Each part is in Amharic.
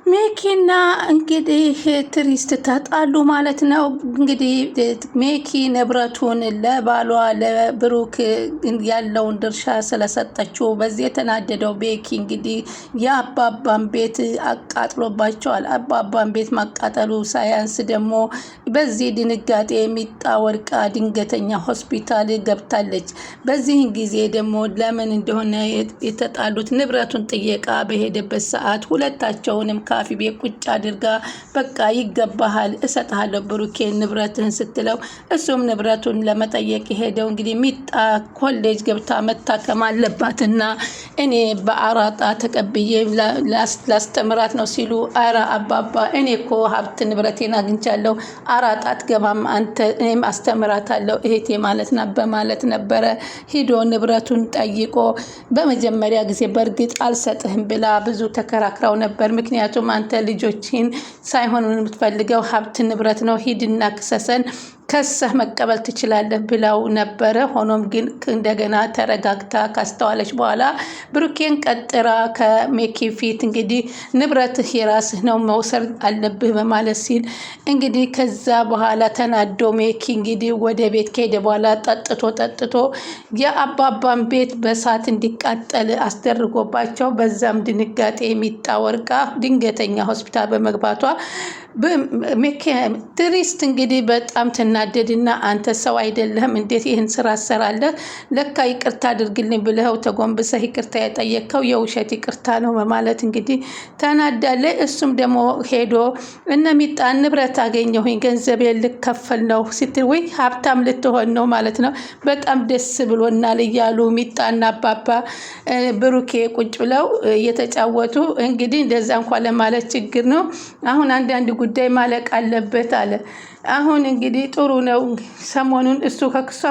ሜኪና እንግዲህ ትሪስት ተጣሉ ማለት ነው። እንግዲህ ሜኪ ንብረቱን ለባሏ ለብሩክ ያለውን ድርሻ ስለሰጠችው በዚህ የተናደደው ሜኪ እንግዲህ የአባባን ቤት አቃጥሎባቸዋል። አባባን ቤት ማቃጠሉ ሳያንስ ደግሞ በዚህ ድንጋጤ የሚጣ ወድቃ ድንገተኛ ሆስፒታል ገብታለች። በዚህ ጊዜ ደግሞ ለምን እንደሆነ የተጣሉት ንብረቱን ጥየቃ በሄደበት ሰዓት ሁለታቸውንም ካፊ ቤት ቁጭ አድርጋ በቃ ይገባሃል እሰጥሃለሁ ብሩኬን ንብረትህን ስትለው እሱም ንብረቱን ለመጠየቅ ሄደው እንግዲህ ሚጣ ኮሌጅ ገብታ መታከም አለባትና እኔ በአራጣ ተቀብዬ ላስተምራት ነው ሲሉ አረ አባባ እኔ እኮ ሀብት ንብረቴን አግኝቻለሁ አራጣ አትገባም አንተ እኔም አስተምራታለሁ እህቴ ማለት ና በማለት ነበረ ሂዶ ንብረቱን ጠይቆ በመጀመሪያ ጊዜ በእርግጥ አልሰጥህም ብላ ብዙ ተከራክራው ነበር። ምክንያቱም አንተ ልጆችን ሳይሆን የምትፈልገው ሀብት ንብረት ነው ሂድና ክሰሰን ከሰህ መቀበል ትችላለህ ብለው ነበረ። ሆኖም ግን እንደገና ተረጋግታ ካስተዋለች በኋላ ብሩኬን ቀጥራ ከሜኪ ፊት እንግዲህ ንብረትህ የራስህ ነው መውሰድ አለብህ በማለት ሲል እንግዲህ ከዛ በኋላ ተናዶ ሜኪ እንግዲህ ወደ ቤት ከሄደ በኋላ ጠጥቶ የአባባን ቤት በሳት እንዲቃጠል አስደርጎባቸው በዛም ድንጋጤ የሚጣ ወርቃ ድንገተኛ ሆስፒታል በመግባቷ ትሪስት እንግዲህ በጣም ትናደድና አንተ ሰው አይደለህም እንዴት ይህን ስራ ሰራለህ? ለካ ይቅርታ አድርግልኝ ብለኸው ተጎንብሰህ ይቅርታ የጠየቅከው የውሸት ይቅርታ ነው በማለት እንግዲህ ተናዳለች። እሱም ደግሞ ሄዶ እነ ሚጣ ንብረት አገኘሁኝ ገንዘብ ልከፈል ነው ስትል ወይ ሀብታም ልትሆን ነው ማለት ነው በጣም ደስ ብሎናል እያሉ ሚጣና አባባ ብሩኬ ቁጭ ብለው እየተጫወቱ እንግዲህ እንደዛ እንኳን ለማለት ችግር ነው አሁን አንዳንድ ጉዳይ ማለቅ አለበት አለ። አሁን እንግዲህ ጥሩ ነው ሰሞኑን እሱ ከክሷ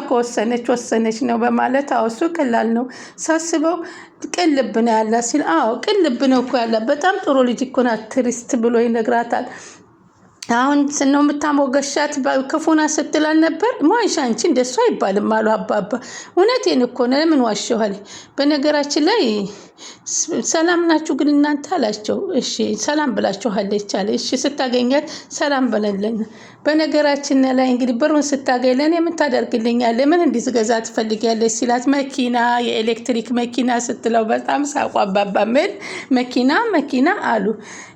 ወሰነች ነው በማለት እሱ ቀላል ነው ሳስበው ቅልብ ነው ያላት ሲል ቅልብ ነው እኮ ያላት በጣም ጥሩ ልጅ እኮ ናት ትሪስት ብሎ ይነግራታል። አሁን ስነው የምታሞገሻት ክፉና ስትላል ነበር ማይሻ አንቺ እንደሱ አይባልም አሉ አባባ። እውነቴን እኮ ነው ለምን ዋሸኋል? በነገራችን ላይ ሰላም ናችሁ ግን እናንተ አላቸው። እሺ ሰላም ብላችኋለች አለ። እሺ ስታገኛት ሰላም በለለኝ። በነገራችን ላይ እንግዲህ ብሩን ስታገኝ ለኔ ምን ታደርግልኛለህ? ምን እንዲገዛ ትፈልጊያለሽ ሲላት መኪና የኤሌክትሪክ መኪና ስትለው በጣም ሳቋ። አባባ ምን መኪና አሉ።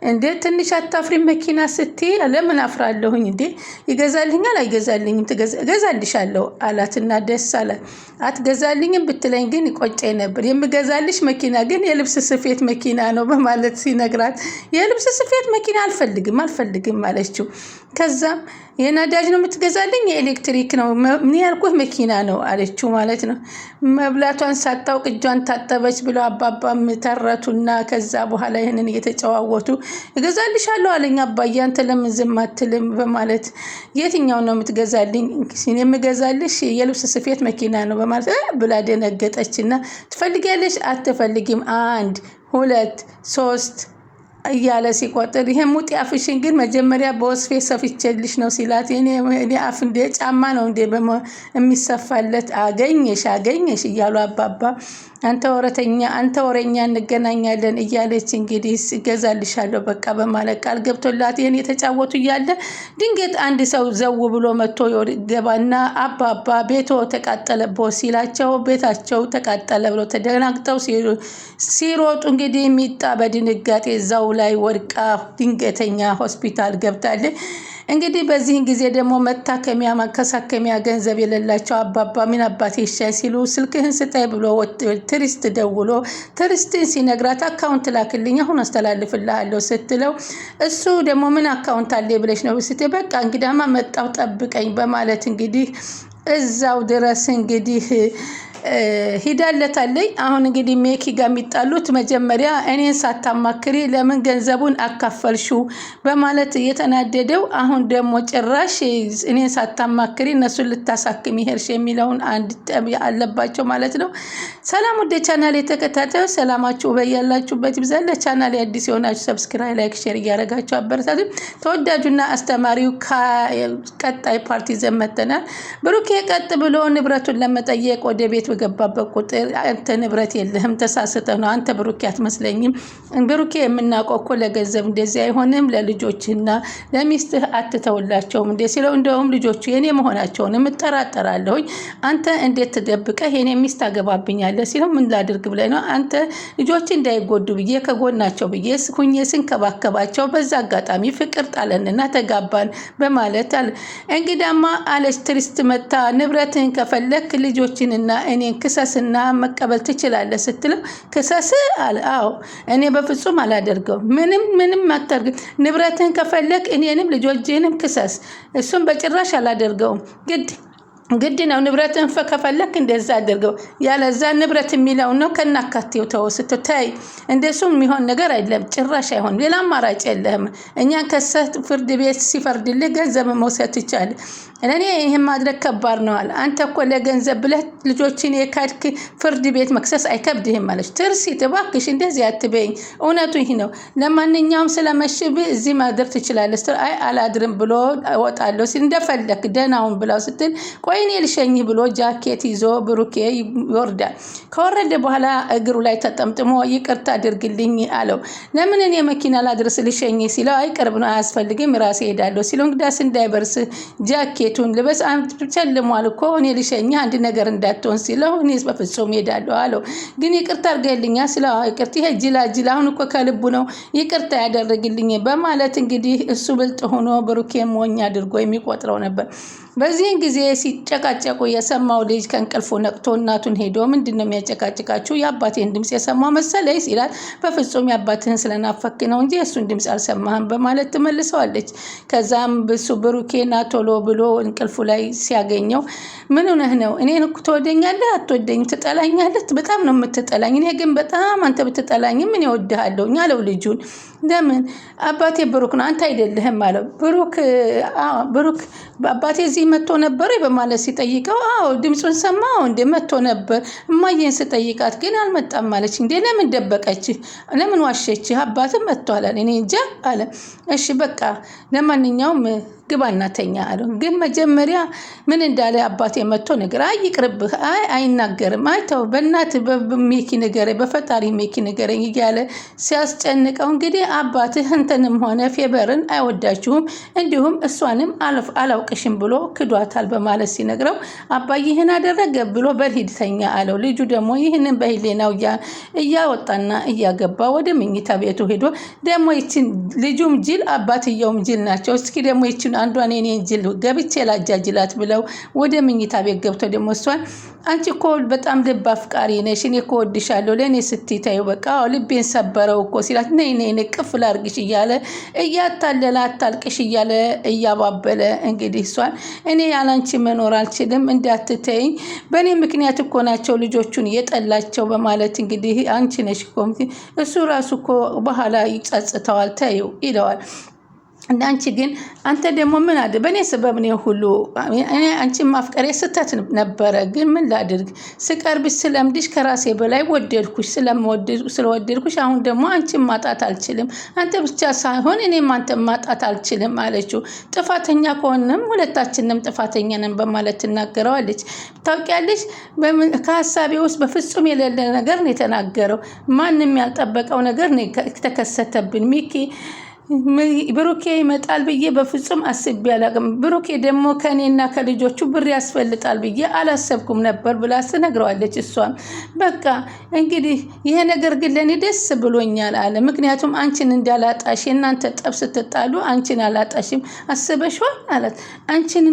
እንዴ ትንሽ አታፍሪም? መኪና ስትይ ለምን አፍራለሁኝ እንዴ ይገዛልኛል አይገዛልኝም እገዛልሻለሁ አላትና ደስ አላት። አትገዛልኝም ብትለኝ ግን ይቆጨኝ ነበር የምገዛልሽ መኪና ግን የልብስ ስፌት መኪና ነው በማለት ሲነግራት የልብስ ስፌት መኪና አልፈልግም አለችው። ከዛም የነዳጅ ነው የምትገዛልኝ የኤሌክትሪክ ነው ምን ያልኩህ መኪና ነው አለችው ማለት ነው። መብላቷን ሳታውቅ እጇን ታጠበች ብለው አባባም ተረቱና ከዛ በኋላ ይሄንን እየተጨዋወቱ እገዛልሻለሁ አለኝ አባዬ አንተ ለምን ዝም አትልም በማለት የትኛው ነው የምትገዛልኝ? የምገዛልሽ የልብስ ስፌት መኪና ነው በማለት ብላ ደነገጠችና ትፈልጊያለሽ አትፈልጊም 1 2 3 እያለ ሲቆጥር ይሄ ሙጥ አፍሽን ግን መጀመሪያ በወስፌ ሰፍቼልሽ ነው ሲላት እኔ አፍ እንደ ጫማ ነው እንደ የሚሰፋለት አገኘሽ እያሉ አባባ አንተ ወረኛ እንገናኛለን እያለች እንግዲህ እገዛልሻለሁ በቃ በማለት ቃል ገብቶላት ይሄን የተጫወቱ እያለ ድንገት አንድ ሰው ዘው ብሎ መጥቶ ገባና አባባ ቤቶ ተቃጠለቦ ሲላቸው ቤታቸው ተቃጠለ ብሎ ተደናግጠው ሲሮጡ እንግዲህ ሚጣ በድንጋጤ እዛው ላይ ወድቃ ድንገተኛ ሆስፒታል ገብታለች። እንግዲህ በዚህን ጊዜ ደግሞ መታከሚያ ማከሳከሚያ ገንዘብ የሌላቸው አባባ ምን አባቴ ይሻል ሲሉ ስልክህን ስጠይ ብሎ ትሪስት ደውሎ ትሪስትን ሲነግራት አካውንት ላክልኝ አሁን አስተላልፍልሃለሁ ስትለው እሱ ደግሞ ምን አካውንት አለ ብለሽ ነው ስትይ በቃ እንግዳማ መጣው ጠብቀኝ በማለት እንግዲህ እዛው ድረስ እንግዲህ ሂዳለታለች። አሁን እንግዲህ ሜኪ ጋር የሚጣሉት መጀመሪያ እኔን ሳታማክሪ ለምን ገንዘቡን አካፈልሽው በማለት እየተናደደው አሁን ደግሞ ጭራሽ እኔን ሳታማክሪ እነሱን ልታሳክም ይሄርሽ የሚለውን አንድ አለባቸው ማለት ነው። ሰላም ወደ ቻናል የተከታታዩ ሰላማችሁ በያላችሁበት ይብዛል። ለቻናል አዲስ የሆናችሁ ሰብስክራይብ ላይክ ሼር እያደረጋችሁ አበረታቱ። ተወዳጁና አስተማሪው ቀጣይ ፓርቲ ዘመተናል። ብሩኬ ቀጥ ብሎ ንብረቱን ለመጠየቅ ወደ ቤት በገባበት ቁጥር አንተ ንብረት የለህም፣ ተሳስተ ነው፣ አንተ ብሩኬ አትመስለኝም። ብሩኬ የምናውቀው እኮ ለገንዘብ እንደዚህ አይሆንም፣ ለልጆችና ለሚስትህ አትተውላቸውም እንደ ሲለው እንደውም ልጆቹ የኔ መሆናቸውን እጠራጠራለሁኝ። አንተ እንዴት ተደብቀህ የኔ ሚስት አገባብኛለህ ሲለው ምን ላድርግ ብለህ ነው? አንተ ልጆች እንዳይጎዱ ብዬ ከጎናቸው ብዬ ሁኜ ስንከባከባቸው በዛ አጋጣሚ ፍቅር ጣለንና ተጋባን በማለት አለ። እንግዳማ አለች ትሪስት መታ ንብረትህን ከፈለክ ልጆችንና እኔን ክሰስና መቀበል ትችላለህ ስትለው ክሰስ አለ። አዎ እኔ በፍጹም አላደርገው። ምንም አታርግ። ንብረትህን ከፈለክ እኔንም ልጆችህንም ክሰስ። እሱም በጭራሽ አላደርገውም። ግድ ነው። ንብረትን ከፈለክ እንደዛ አድርገው፣ ያለዛ ንብረት የሚለው ነው ከናካቴው ተወስቶ ታይ። እንደሱ የሚሆን ነገር አይደለም፣ ጭራሽ አይሆን። ሌላ አማራጭ የለህም። እኛን ከሰት ፍርድ ቤት ሲፈርድልህ ገንዘብ መውሰድ ይቻላል። ለኔ ይሄን ማድረግ ከባድ ነው አለ። አንተ እኮ ለገንዘብ ብለህ ልጆችን የካድክ ፍርድ ቤት መክሰስ አይከብድህም አለች። ትርሲት እባክሽ እንደዚህ አትበይኝ፣ እውነቱ ይህ ነው። ለማንኛውም ስለመሽብህ እዚህ ማድረግ ትችላለህ። አይ አላድርም ብሎ እወጣለሁ ሲል እንደፈለክ ደህናውን ብላው ስትል ቆይ እኔ ልሸኝህ ብሎ ጃኬት ይዞ ብሩኬ ይወርዳል። ከወረደ በኋላ እግሩ ላይ ተጠምጥሞ ይቅርታ አድርግልኝ አለው። ለምን እኔ መኪና ላድርስ ልሸኝህ ሲለው አይ ቅርብ ነው አያስፈልግም ራሴ ሄዳለሁ ሲለው እንግዳስ እንዳይበርስ ጃኬቱን ልበስ ጨልሟል እኮ እኔ ልሸኝህ አንድ ነገር እንዳትሆን ሲለው እኔ በፍጹም ሄዳለሁ አለው። ግን ይቅርታ አድርገልኛ ስለው ይቅርታ ይሄ ጅላ አሁን እኮ ከልቡ ነው ይቅርታ ያደረግልኝ በማለት እንግዲህ እሱ ብልጥ ሆኖ ብሩኬ ሞኝ አድርጎ የሚቆጥረው ነበር። በዚህን ጊዜ ሲጨቃጨቁ የሰማው ልጅ ከእንቅልፉ ነቅቶ እናቱን ሄዶ ምንድን ነው የሚያጨቃጭቃችሁ? የአባቴን ድምፅ የሰማው መሰለኝ ሲላት በፍጹም የአባትህን ስለናፈክ ነው እንጂ የእሱን ድምፅ አልሰማህም በማለት ትመልሰዋለች። ከዛም ብሱ ብሩኬና ቶሎ ብሎ እንቅልፉ ላይ ሲያገኘው ምን ሆነህ ነው? እኔን እኮ ትወደኛለህ? አትወደኝም? ትጠላኛለህ? በጣም ነው የምትጠላኝ። እኔ ግን በጣም አንተ ብትጠላኝም ምን እወድሃለሁ አለው ልጁን። ለምን? አባቴ ብሩክ ነው አንተ አይደለህም አለው። ብሩክ አባቴ እዚህ መጥቶ ነበር በማለት ሲጠይቀው አዎ ድምፁን ሰማው እንደ መጥቶ ነበር። እማዬን ስጠይቃት ግን አልመጣም ማለች። እንዴ ለምን ደበቀችህ? ለምን ዋሸችህ? አባትም መጥቷል አለ። እኔ እንጃ አለ። እሺ በቃ ለማንኛውም ግባና ተኛ አለው። ግን መጀመሪያ ምን እንዳለ አባቴ መጥቶ ነገር አይ ይቅርብህ፣ አይ አይናገርም፣ አይ ተው በእናትህ በሚኪ ንገረኝ፣ በፈጣሪ ሚኪ ንገረኝ እያለ ሲያስጨንቀው እንግዲህ አባትህ እንትንም ሆነ ፌበርን አይወዳችሁም እንዲሁም እሷንም አላውቅሽም ብሎ ክዷታል በማለት ሲነግረው አባዬ ይህን አደረገ ብሎ በልሂድ ተኛ አለው። ልጁ ደግሞ ይህንን በህሌናው እያወጣና እያገባ ወደ መኝታ ቤቱ ሄዶ ደግሞ ይችን ልጁም ጅል አባትየውም ጅል ናቸው። እስኪ ደግሞ ይችን አንዷን የኔ ጅል ገብቼ ላጃጅላት ብለው ወደ መኝታ ቤት ገብተው ደግሞ እሷን አንቺ እኮ በጣም ልብ አፍቃሪ ነሽ፣ እኔ እኮ ወድሻለሁ፣ ለእኔ ስትታዩ በቃ ልቤን ሰበረው እኮ ሲላት ነይ ቅፍ ላርግሽ እያለ እያታለለ አታልቅሽ እያለ እያባበለ እንግዲህ እሷን እኔ ያላንቺ መኖር አልችልም እንዳትተይኝ፣ በእኔ ምክንያት እኮ ናቸው ልጆቹን የጠላቸው በማለት እንግዲህ አንቺ ነሽ እኮ እሱ ራሱ እኮ በኋላ ይጸጽተዋል ተይው ይለዋል። አንቺ ግን አንተ ደግሞ ምን አለ በእኔ ሰበብ ነው ሁሉ እኔ አንቺን ማፍቀሬ ስህተት ነበረ። ግን ምን ላድርግ ስቀርብሽ ስለምድሽ ከራሴ በላይ ወደድኩሽ። ስለወደድኩሽ አሁን ደግሞ አንቺን ማጣት አልችልም። አንተ ብቻ ሳይሆን እኔም አንተን ማጣት አልችልም አለችው። ጥፋተኛ ከሆንም ሁለታችንም ጥፋተኛ ነን በማለት ትናገረዋለች። ታውቂያለሽ ከሀሳቤ ውስጥ በፍጹም የሌለ ነገር ነው የተናገረው። ማንም ያልጠበቀው ነገር ነው የተከሰተብን። ሚኪ ብሩኬ ይመጣል ብዬ በፍጹም አስቤ አላቅም። ብሩኬ ደግሞ ከእኔና ከልጆቹ ብር ያስፈልጣል ብዬ አላሰብኩም ነበር ብላ ትነግረዋለች። እሷም በቃ እንግዲህ ይሄ ነገር ግን ለእኔ ደስ ብሎኛል አለ። ምክንያቱም አንቺን እንዳላጣሽ የእናንተ ጠብ ስትጣሉ አንቺን አላጣሽም አስበሽዋል አላት። አንቺን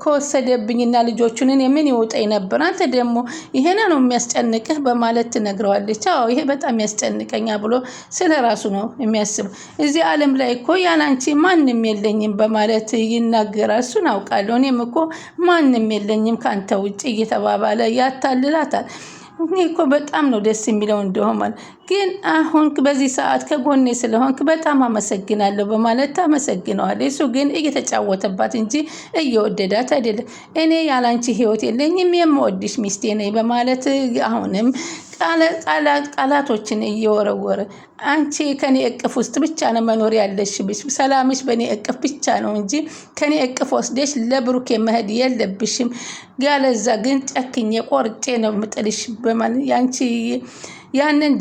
ከወሰደብኝና ልጆቹን እኔ ምን ይውጠኝ ነበር? አንተ ደግሞ ይሄን ነው የሚያስጨንቅህ በማለት ትነግረዋለች። አዎ ይሄ በጣም ያስጨንቀኛ ብሎ ስለ ራሱ ነው የሚያስበው። እዚህ ዓለም ላይ እኮ ያላንቺ ማንም የለኝም በማለት ይናገራል። እሱን አውቃለሁ እኔም እኮ ማንም የለኝም ካንተ ውጭ እየተባባለ ያታልላታል። እኔ እኮ በጣም ነው ደስ የሚለው እንደሆነ ግን አሁን በዚህ ሰዓት ከጎኔ ስለሆንክ በጣም አመሰግናለሁ በማለት ታመሰግነዋለች። እሱ ግን እየተጫወተባት እንጂ እየወደዳት አይደለም። እኔ ያላንቺ ህይወት የለኝም የምወድሽ ሚስቴ ነኝ በማለት አሁንም ቃላቶችን እየወረወረ አንቺ ከኔ እቅፍ ውስጥ ብቻ ነው መኖር ያለሽብሽ፣ ሰላምሽ በኔ እቅፍ ብቻ ነው እንጂ ከኔ እቅፍ ወስደሽ ለብሩኬ መሄድ የለብሽም፣ ያለዛ ግን ጨክኜ ቆርጬ ነው ምጥልሽ በማለት ያንቺ ያንን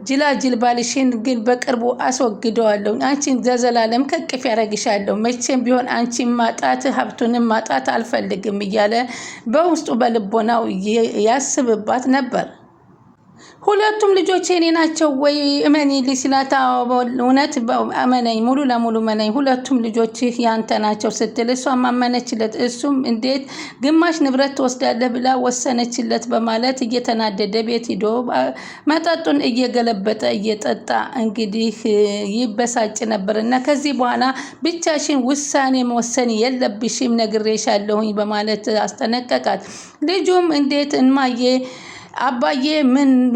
ጅላጅል ባልሽን ግን በቅርቡ አስወግደዋለሁ፣ አንቺን ዘዘላለም ከቅፍ ያረግሻለሁ፣ መቼም ቢሆን አንቺን ማጣት ሀብቱንም ማጣት አልፈልግም እያለ በውስጡ በልቦናው ያስብባት ነበር። ሁለቱም ልጆች የኔ ናቸው ወይ እመኒ ሲላት እውነት አመነኝ፣ ሙሉ ለሙሉ መነኝ፣ ሁለቱም ልጆች ያንተ ናቸው ስትል እሷም አመነችለት። እሱም እንዴት ግማሽ ንብረት ትወስዳለህ ብላ ወሰነችለት በማለት እየተናደደ ቤት ሂዶ መጠጡን እየገለበጠ እየጠጣ እንግዲህ ይበሳጭ ነበር። እና ከዚህ በኋላ ብቻሽን ውሳኔ መወሰን የለብሽም ነግሬሻለሁኝ በማለት አስጠነቀቃት። ልጁም እንዴት እማዬ አባዬ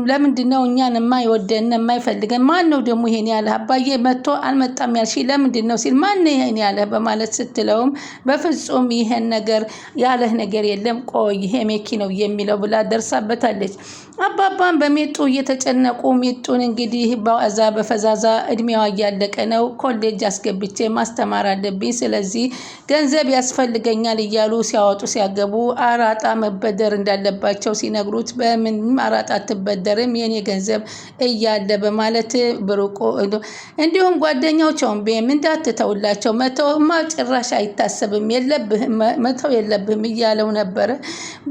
ለምንድን ነው እኛን የማይወደን የማይፈልገን? ማን ነው ደግሞ ይሄን ያለ? አባዬ መጥቶ አልመጣም ያልሽ ለምንድን ነው ሲል ማን ይሄን ያለ በማለት ስትለውም በፍጹም ይሄን ነገር ያለህ ነገር የለም፣ ቆይ ይሄ ሜኪ ነው የሚለው ብላ ደርሳበታለች። አባባን በሜጡ እየተጨነቁ ሜጡን እንግዲህ በዋዛ በፈዛዛ እድሜዋ እያለቀ ነው፣ ኮሌጅ አስገብቼ ማስተማር አለብኝ፣ ስለዚህ ገንዘብ ያስፈልገኛል እያሉ ሲያወጡ ሲያገቡ አራጣ መበደር እንዳለባቸው ሲነግሩት በምን አራጣ አትበደርም የኔ ገንዘብ እያለ በማለት ብሩቆ እንዲሁም ጓደኛው ቾምቤም እንዳትተውላቸው መተውማ ጭራሽ አይታሰብም መተው የለብህም እያለው ነበረ።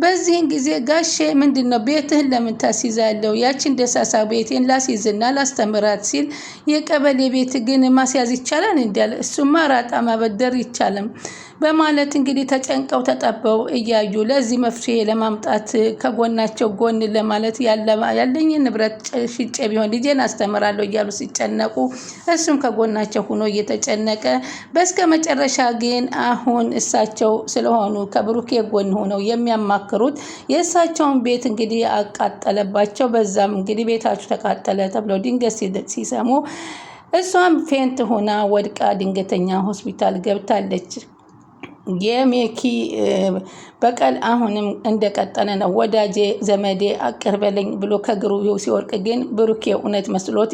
በዚህን ጊዜ ጋሼ ምንድነው ቤትህን ለምን ታስይዛለሁ? ያችን ደሳሳ ቤቴን ላስይዝና ላስተምራት ሲል የቀበሌ ቤት ግን ማስያዝ ይቻላል እንዲያለ እሱማ አራጣ ማበደር ይቻላል በማለት እንግዲህ ተጨንቀው ተጠበው እያዩ ለዚህ መፍትሄ ለማምጣት ከጎናቸው ጎን ለማለት ያለኝን ንብረት ሽጬ ቢሆን ልጄን አስተምራለሁ እያሉ ሲጨነቁ እሱም ከጎናቸው ሆኖ እየተጨነቀ በስከ መጨረሻ ግን አሁን እሳቸው ስለሆኑ ከብሩኬ ጎን ሆነው የሚያማክሩት የእሳቸውን ቤት እንግዲህ አቃጠለባቸው። በዛም እንግዲህ ቤታችሁ ተቃጠለ ተብለው ድንገት ሲሰሙ እሷም ፌንት ሆና ወድቃ ድንገተኛ ሆስፒታል ገብታለች። የሜኪ በቀል አሁንም እንደቀጠለ ነው። ወዳጄ ዘመዴ አቅርበልኝ ብሎ ከግሩ ሲወርቅ ግን ብሩኬ እውነት መስሎት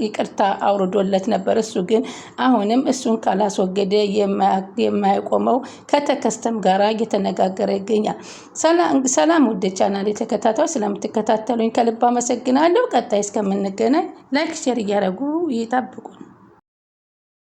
ይቅርታ አውርዶለት ነበር። እሱ ግን አሁንም እሱን ካላስወገደ የማይቆመው ከተከስተም ጋራ እየተነጋገረ ይገኛል። ሰላም ውድ ቻናሌ ተከታታዮች ስለምትከታተሉኝ ከልብ አመሰግናለሁ። ቀጣይ እስከምንገናኝ ላይክ ሼር እያደረጉ ይጠብቁን።